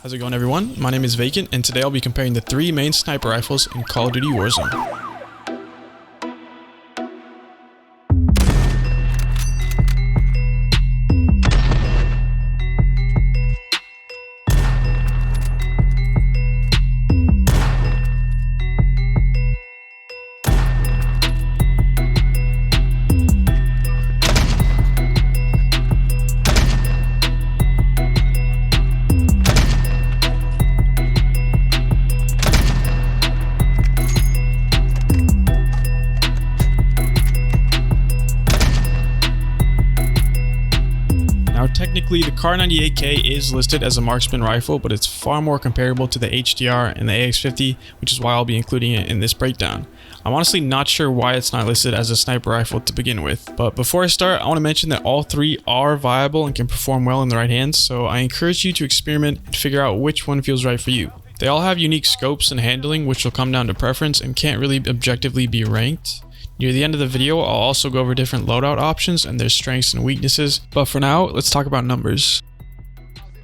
How's it going, everyone? My name is Vacant, and today I'll be comparing the three main sniper rifles in Call of Duty Warzone. Now, technically, the Kar98K is listed as a marksman rifle, but it's far more comparable to the HDR and the AX-50, which is why I'll be including it in this breakdown. I'm honestly not sure why it's not listed as a sniper rifle to begin with, but before I start, I want to mention that all three are viable and can perform well in the right hands, so I encourage you to experiment and figure out which one feels right for you. They all have unique scopes and handling, which will come down to preference and can't really objectively be ranked. Near the end of the video, I'll also go over different loadout options and their strengths and weaknesses, but for now, let's talk about numbers.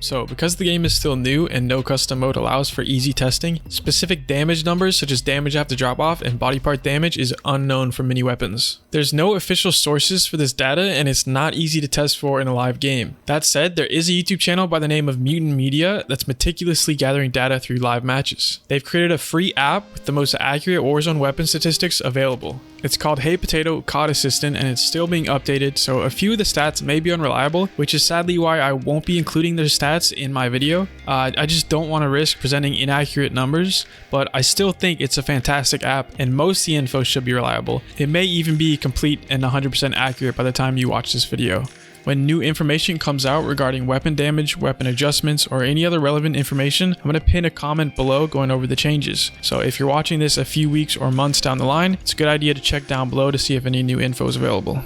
So, because the game is still new and no custom mode allows for easy testing, specific damage numbers such as damage after drop off and body part damage is unknown for many weapons. There's no official sources for this data and it's not easy to test for in a live game. That said, there is a YouTube channel by the name of Mutant Media that's meticulously gathering data through live matches. They've created a free app with the most accurate Warzone weapon statistics available. It's called Hey Potato COD Assistant and it's still being updated, so a few of the stats may be unreliable, which is sadly why I won't be including their stats in my video. I just don't want to risk presenting inaccurate numbers, but I still think it's a fantastic app and most of the info should be reliable. It may even be complete and 100% accurate by the time you watch this video. When new information comes out regarding weapon damage, weapon adjustments, or any other relevant information, I'm going to pin a comment below going over the changes. So if you're watching this a few weeks or months down the line, it's a good idea to check down below to see if any new info is available.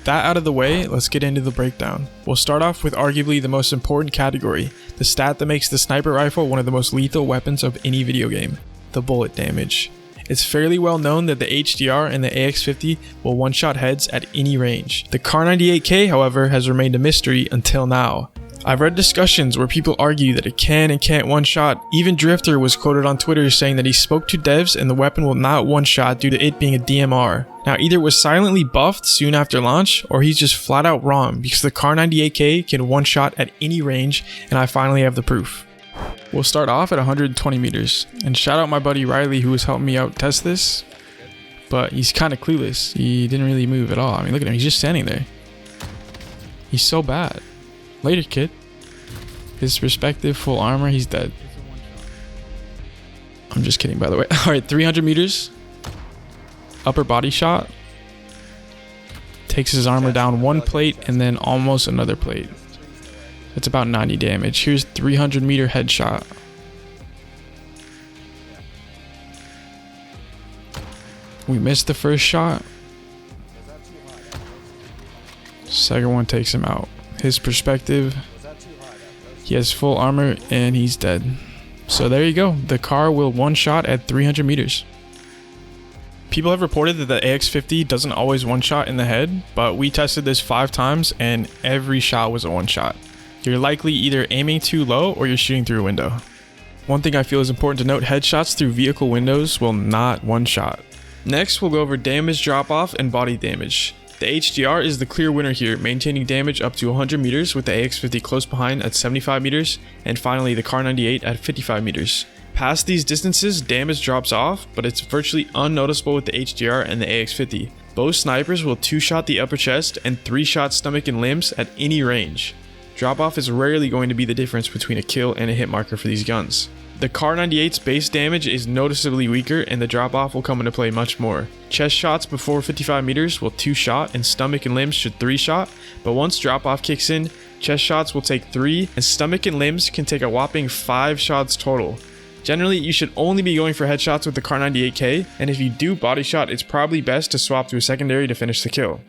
That out of the way, let's get into the breakdown. We'll start off with arguably the most important category, the stat that makes the sniper rifle one of the most lethal weapons of any video game, the bullet damage. It's fairly well known that the HDR and the AX-50 will one-shot heads at any range. The Kar98K, however, has remained a mystery until now. I've read discussions where people argue that it can and can't one-shot. Even Drifter was quoted on Twitter saying that he spoke to devs and the weapon will not one-shot due to it being a DMR. Now, either it was silently buffed soon after launch, or he's just flat out wrong because the Kar98K can one-shot at any range, and I finally have the proof. We'll start off at 120 meters, and shout out my buddy Riley who was helping me out test this, but he's kind of clueless. He didn't really move at all. I mean, look at him, he's just standing there. He's so bad. Later, kid. His perspective, full armor, he's dead. I'm just kidding, by the way. Alright, 300 meters. Upper body shot. Takes his armor down one plate and then almost another plate. That's about 90 damage. Here's 300 meter headshot. We missed the first shot. Second one takes him out. His perspective, he has full armor and he's dead. So there you go. The car will one shot at 300 meters. People have reported that the AX-50 doesn't always one shot in the head, but we tested this 5 times and every shot was a one shot. You're likely either aiming too low or you're shooting through a window. One thing I feel is important to note, headshots through vehicle windows will not one shot. Next, we'll go over damage drop off and body damage. The HDR is the clear winner here, maintaining damage up to 100 meters with the AX-50 close behind at 75 meters, and finally the Kar98 at 55 meters. Past these distances, damage drops off, but it's virtually unnoticeable with the HDR and the AX-50. Both snipers will 2-shot the upper chest and 3-shot stomach and limbs at any range. Drop off is rarely going to be the difference between a kill and a hit marker for these guns. The Kar98's base damage is noticeably weaker and the drop off will come into play much more. Chest shots before 55 meters will 2-shot and stomach and limbs should 3-shot, but once drop off kicks in, chest shots will take 3 and stomach and limbs can take a whopping 5 shots total. Generally, you should only be going for headshots with the Kar98K, and if you do body shot, it's probably best to swap to a secondary to finish the kill.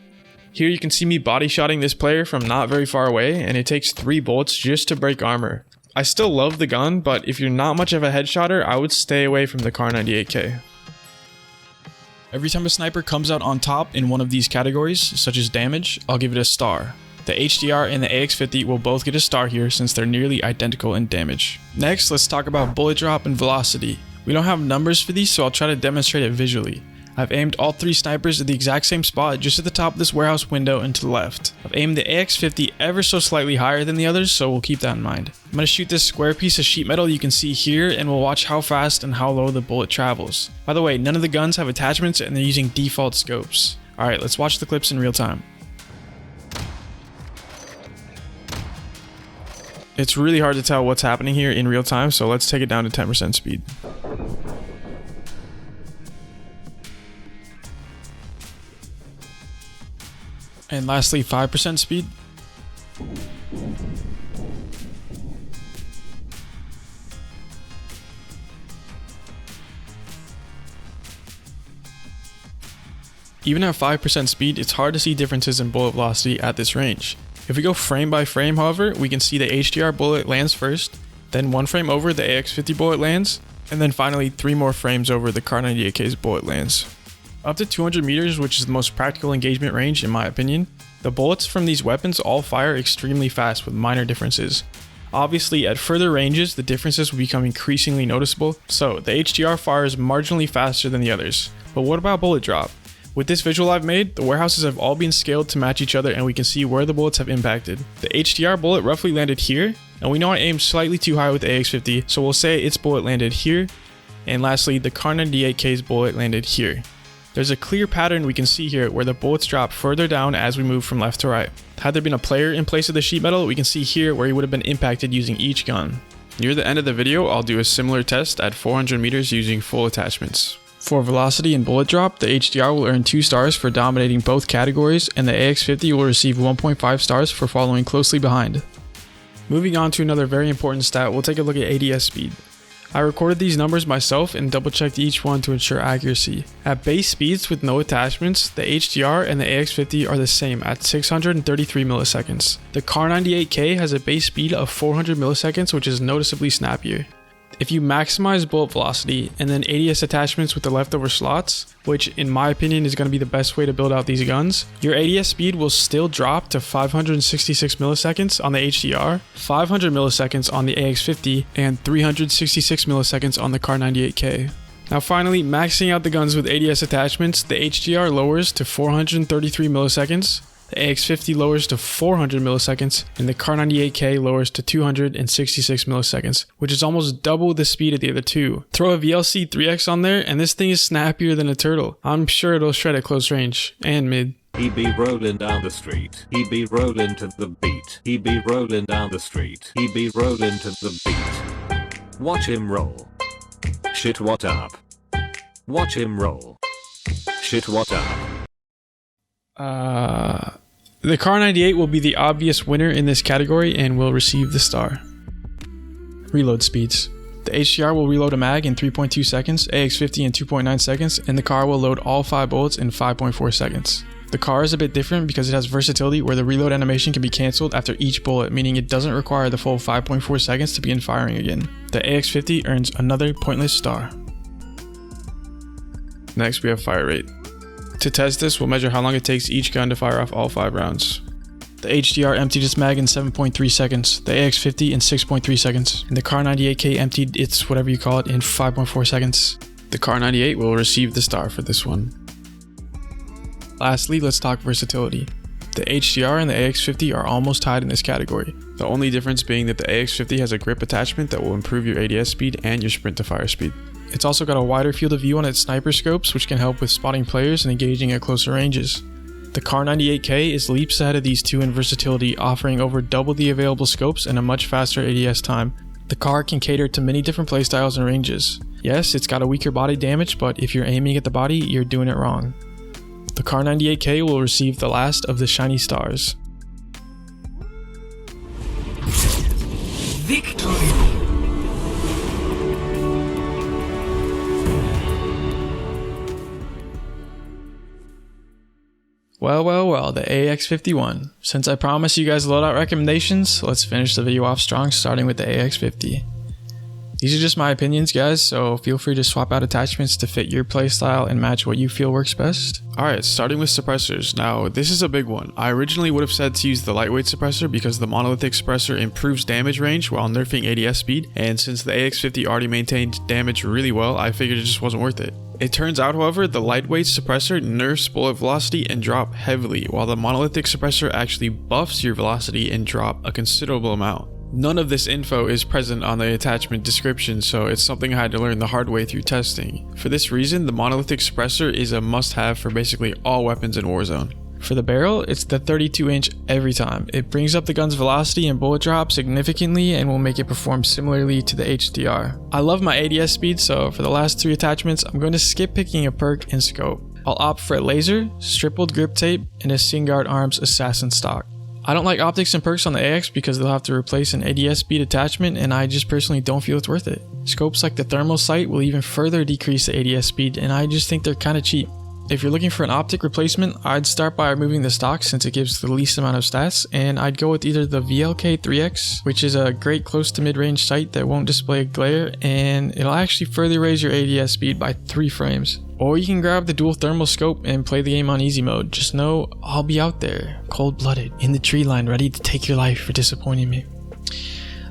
Here you can see me body shotting this player from not very far away, and it takes 3 bullets just to break armor. I still love the gun, but if you're not much of a headshotter, I would stay away from the Kar98K. Every time a sniper comes out on top in one of these categories, such as damage, I'll give it a star. The HDR and the AX-50 will both get a star here since they're nearly identical in damage. Next, let's talk about bullet drop and velocity. We don't have numbers for these, so I'll try to demonstrate it visually. I've aimed all 3 snipers at the exact same spot just at the top of this warehouse window and to the left. I've aimed the AX-50 ever so slightly higher than the others, so we'll keep that in mind. I'm going to shoot this square piece of sheet metal you can see here, and we'll watch how fast and how low the bullet travels. By the way, none of the guns have attachments and they're using default scopes. Alright, let's watch the clips in real time. It's really hard to tell what's happening here in real time, so let's take it down to 10% speed. And lastly, 5% speed. Even at 5% speed, it's hard to see differences in bullet velocity at this range. If we go frame by frame, however, we can see the HDR bullet lands first, then 1 frame over the AX-50 bullet lands, and then finally 3 more frames over the Kar98K's bullet lands. Up to 200 meters, which is the most practical engagement range in my opinion, the bullets from these weapons all fire extremely fast with minor differences. Obviously, at further ranges, the differences will become increasingly noticeable, so the HDR fires marginally faster than the others. But what about bullet drop? With this visual I've made, the warehouses have all been scaled to match each other and we can see where the bullets have impacted. The HDR bullet roughly landed here, and we know I aimed slightly too high with the AX-50, so we'll say its bullet landed here, and lastly, the Kar98K's bullet landed here. There's a clear pattern we can see here where the bullets drop further down as we move from left to right. Had there been a player in place of the sheet metal, we can see here where he would have been impacted using each gun. Near the end of the video, I'll do a similar test at 400 meters using full attachments. For velocity and bullet drop, the HDR will earn 2 stars for dominating both categories, and the AX-50 will receive 1.5 stars for following closely behind. Moving on to another very important stat, we'll take a look at ATS speed. I recorded these numbers myself and double checked each one to ensure accuracy. At base speeds with no attachments, the HDR and the AX-50 are the same at 633 milliseconds. The Kar98K has a base speed of 400 milliseconds, which is noticeably snappier. If you maximize bullet velocity and then ATS attachments with the leftover slots, which in my opinion is going to be the best way to build out these guns, your ATS speed will still drop to 566 milliseconds on the HDR, 500 milliseconds on the AX-50, and 366 milliseconds on the Kar98K. Now finally, maxing out the guns with ATS attachments, the HDR lowers to 433 milliseconds, the AX-50 lowers to 400 milliseconds, and the Kar98K lowers to 266 milliseconds, which is almost double the speed of the other two. Throw a VLC 3X on there, and this thing is snappier than a turtle. I'm sure it'll shred at close range, and mid. He be rolling down the street. He be rolling to the beat. He be rolling down the street. He be rolling to the beat. Watch him roll. Shit, what up? Watch him roll. Shit, what up? The Kar98 will be the obvious winner in this category and will receive the star. Reload speeds. The HDR will reload a mag in 3.2 seconds, AX-50 in 2.9 seconds, and the Kar will load all 5 bullets in 5.4 seconds. The Kar is a bit different because it has versatility where the reload animation can be cancelled after each bullet, meaning it doesn't require the full 5.4 seconds to begin firing again. The AX-50 earns another pointless star. Next we have fire rate. To test this, we'll measure how long it takes each gun to fire off all 5 rounds. The HDR emptied its mag in 7.3 seconds, the AX-50 in 6.3 seconds, and the Kar98K emptied its whatever you call it in 5.4 seconds. The Kar98 will receive the star for this one. Lastly, let's talk versatility. The HDR and the AX-50 are almost tied in this category, the only difference being that the AX-50 has a grip attachment that will improve your ATS speed and your sprint to fire speed. It's also got a wider field of view on its sniper scopes, which can help with spotting players and engaging at closer ranges. The Kar98K is leaps ahead of these two in versatility, offering over double the available scopes and a much faster ATS time. The Kar can cater to many different playstyles and ranges. Yes, it's got a weaker body damage, but if you're aiming at the body, you're doing it wrong. The Kar98K will receive the last of the shiny stars. Victory! Well, the AX-51. Since I promised you guys loadout recommendations, let's finish the video off strong, starting with the AX-50. These are just my opinions, guys, so feel free to swap out attachments to fit your playstyle and match what you feel works best. Alright, starting with suppressors. Now, this is a big one. I originally would have said to use the lightweight suppressor because the monolithic suppressor improves damage range while nerfing ATS speed, and since the AX-50 already maintained damage really well, I figured it just wasn't worth it. It turns out, however, the lightweight suppressor nerfs bullet velocity and drop heavily, while the monolithic suppressor actually buffs your velocity and drop a considerable amount. None of this info is present on the attachment description, so it's something I had to learn the hard way through testing. For this reason, the monolithic suppressor is a must-have for basically all weapons in Warzone. For the barrel, it's the 32-inch every time. It brings up the gun's velocity and bullet drop significantly and will make it perform similarly to the HDR. I love my ATS speed, so for the last 3 attachments, I'm going to skip picking a perk and scope. I'll opt for a laser, stippled grip tape, and a Singard Arms assassin stock. I don't like optics and perks on the AX because they'll have to replace an ATS speed attachment, and I just personally don't feel it's worth it. Scopes like the thermal sight will even further decrease the ATS speed, and I just think they're kinda cheap. If you're looking for an optic replacement, I'd start by removing the stock since it gives the least amount of stats, and I'd go with either the VLK-3X, which is a great close to mid-range sight that won't display a glare, and it'll actually further raise your ATS speed by 3 frames. Or you can grab the dual thermal scope and play the game on easy mode. Just know I'll be out there, cold-blooded, in the tree line, ready to take your life for disappointing me.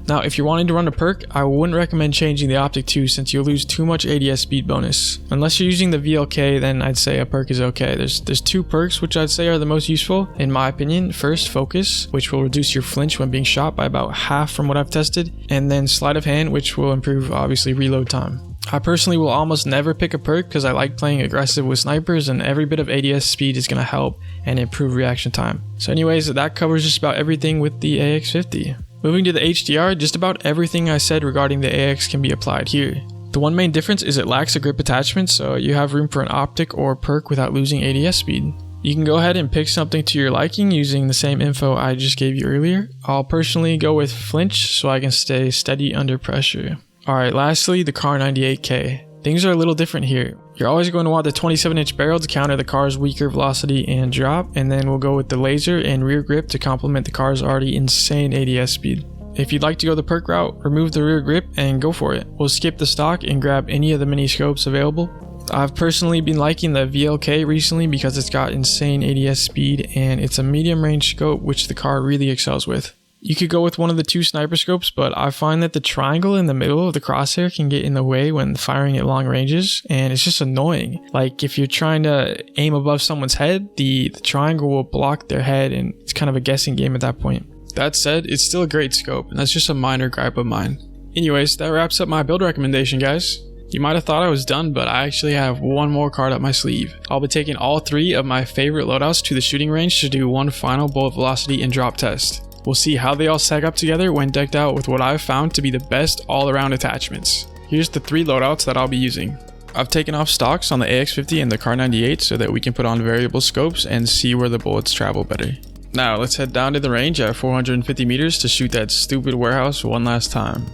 Now, if you're wanting to run a perk, I wouldn't recommend changing the optic 2 since you'll lose too much ATS speed bonus. Unless you're using the VLK, then I'd say a perk is okay. There's 2 perks which I'd say are the most useful, in my opinion. First, Focus, which will reduce your flinch when being shot by about half from what I've tested, and then Sleight of Hand, which will improve, obviously, reload time. I personally will almost never pick a perk because I like playing aggressive with snipers, and every bit of ATS speed is going to help and improve reaction time. So anyways, that covers just about everything with the AX-50. Moving to the HDR, just about everything I said regarding the AX can be applied here. The one main difference is it lacks a grip attachment, so you have room for an optic or perk without losing ATS speed. You can go ahead and pick something to your liking using the same info I just gave you earlier. I'll personally go with flinch so I can stay steady under pressure. Alright, lastly, the Kar98K. Things are a little different here. You're always going to want the 27-inch barrel to counter the car's weaker velocity and drop, and then we'll go with the laser and rear grip to complement the car's already insane ATS speed. If you'd like to go the perk route, remove the rear grip and go for it. We'll skip the stock and grab any of the mini scopes available. I've personally been liking the VLK recently because it's got insane ATS speed and it's a medium range scope which the car really excels with. You could go with one of the 2 sniper scopes, but I find that the triangle in the middle of the crosshair can get in the way when firing at long ranges, and it's just annoying. Like if you're trying to aim above someone's head, the triangle will block their head, and it's kind of a guessing game at that point. That said, it's still a great scope, and that's just a minor gripe of mine. Anyways, that wraps up my build recommendation, guys. You might have thought I was done, but I actually have one more card up my sleeve. I'll be taking all 3 of my favorite loadouts to the shooting range to do one final bullet velocity and drop test. We'll see how they all stack up together when decked out with what I've found to be the best all-around attachments. Here's the 3 loadouts that I'll be using. I've taken off stocks on the AX-50 and the Kar98 so that we can put on variable scopes and see where the bullets travel better. Now let's head down to the range at 450 meters to shoot that stupid warehouse one last time.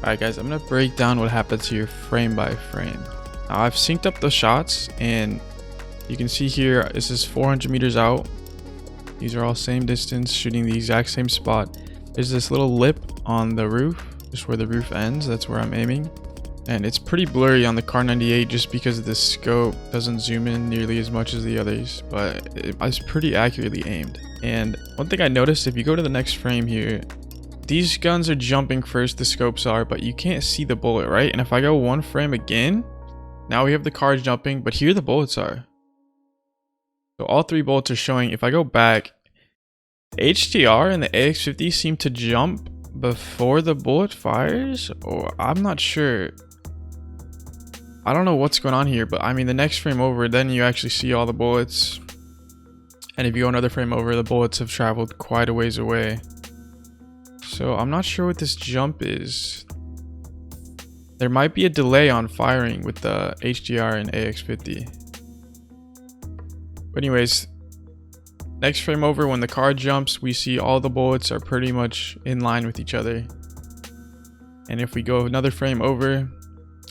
Alright guys, I'm going to break down what happens here frame by frame. Now I've synced up the shots and you can see here this is 400 meters out. These are all same distance, shooting the exact same spot. There's this little lip on the roof, just where the roof ends, that's where I'm aiming. And it's pretty blurry on the Kar98 just because the scope doesn't zoom in nearly as much as the others, but it's pretty accurately aimed. And one thing I noticed, if you go to the next frame here, these guns are jumping first, the scopes are, but you can't see the bullet, right? And if I go one frame again, now we have the cars jumping, but here the bullets are. So all 3 bullets are showing. If I go back, the HDR and the AX-50 seem to jump before the bullet fires, or I'm not sure. I don't know what's going on here, but I mean the next frame over, then you actually see all the bullets. And if you go another frame over, the bullets have traveled quite a ways away. So I'm not sure what this jump is. There might be a delay on firing with the HDR and AX-50. But anyways, next frame over, when the car jumps, we see all the bullets are pretty much in line with each other. And if we go another frame over,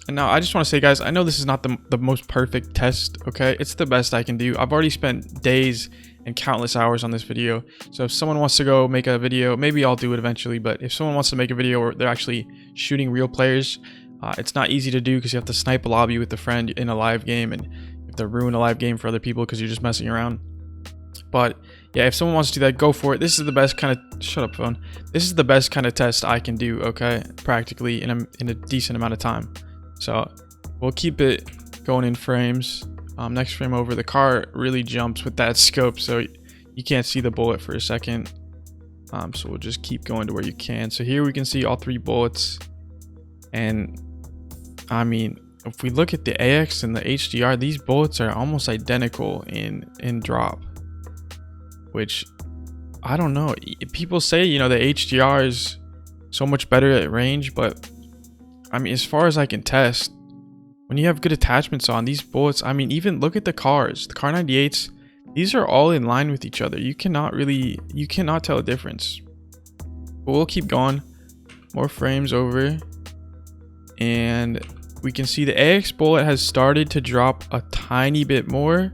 and now I just want to say, guys, I know this is not the most perfect test, okay? It's the best I can do. I've already spent days and countless hours on this video. So if someone wants to go make a video, maybe I'll do it eventually, but if someone wants to make a video where they're actually shooting real players, it's not easy to do because you have to snipe a lobby with a friend in a live game, and you have to ruin a live game for other people because you're just messing around. But yeah, if someone wants to do that, go for it. This is the best kind of, shut up phone. This is the best kind of test I can do, okay? Practically in a decent amount of time. So we'll keep it going in frames. Next frame over, the car really jumps with that scope, so you can't see the bullet for a second. So we'll just keep going to where you can. So here we can see all 3 bullets. And I mean, if we look at the AX and the HDR, these bullets are almost identical in drop, which I don't know. People say, you know, the HDR is so much better at range, but I mean, as far as I can test, when you have good attachments on these bullets, I mean, even look at the cars, the Kar98s, these are all in line with each other. You cannot tell a difference. But we'll keep going. More frames over. And we can see the AX bullet has started to drop a tiny bit more.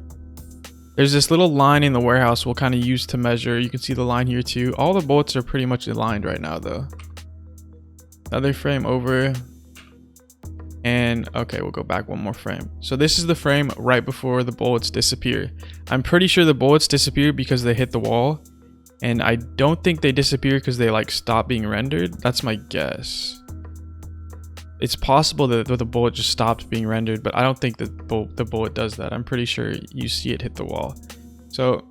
There's this little line in the warehouse we'll kind of use to measure. You can see the line here too. All the bullets are pretty much aligned right now though. Another frame over. And okay, we'll go back one more frame. So this is the frame right before the bullets disappear. I'm pretty sure the bullets disappear because they hit the wall. And I don't think they disappear because they like stop being rendered. That's my guess. It's possible that the bullet just stopped being rendered, but I don't think that the bullet does that. I'm pretty sure you see it hit the wall. So,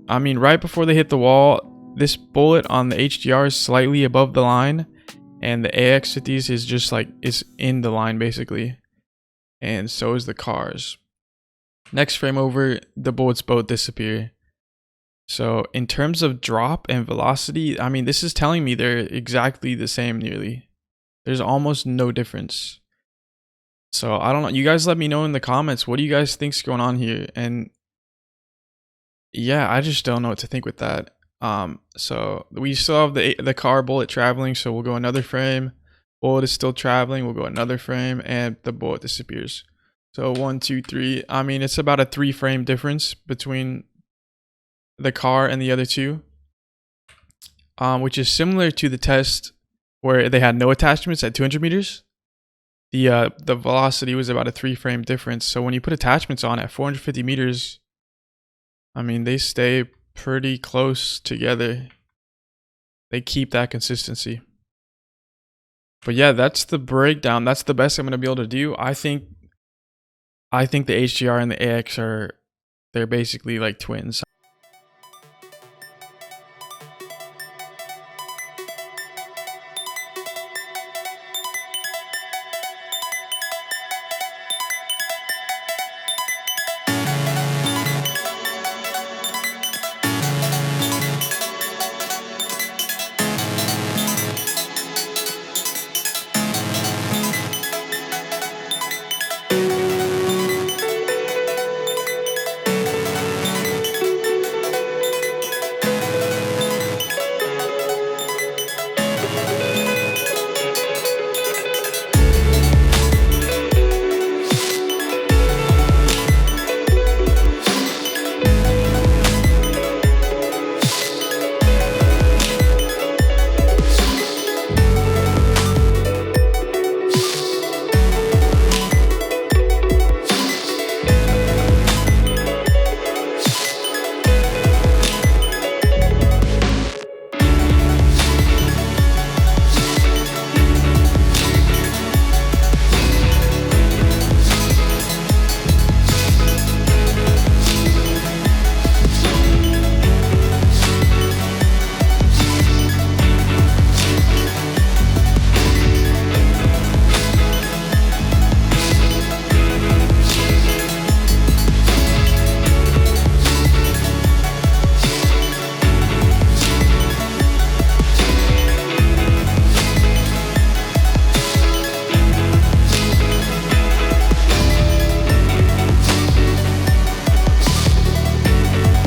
I mean, right before they hit the wall, this bullet on the HDR is slightly above the line, and the AX-50s is just like, is in the line basically. And so is the cars. Next frame over, the bullets both disappear. So in terms of drop and velocity, I mean, this is telling me they're exactly the same nearly. There's almost no difference. So I don't know. You guys let me know in the comments. What do you guys think's going on here? And yeah, I just don't know what to think with that. So we still have the car bullet traveling. So we'll go another frame. Bullet is still traveling. We'll go another frame and the bullet disappears. So 1, 2, 3. I mean, it's about a 3-frame difference between the car and the other two, which is similar to the test where they had no attachments at 200 meters. The velocity was about a 3-frame difference. So when you put attachments on at 450 meters, I mean, they stay pretty close together. They keep that consistency. But yeah, that's the breakdown. That's the best I'm going to be able to do. I think the HDR and the AX they're basically like twins.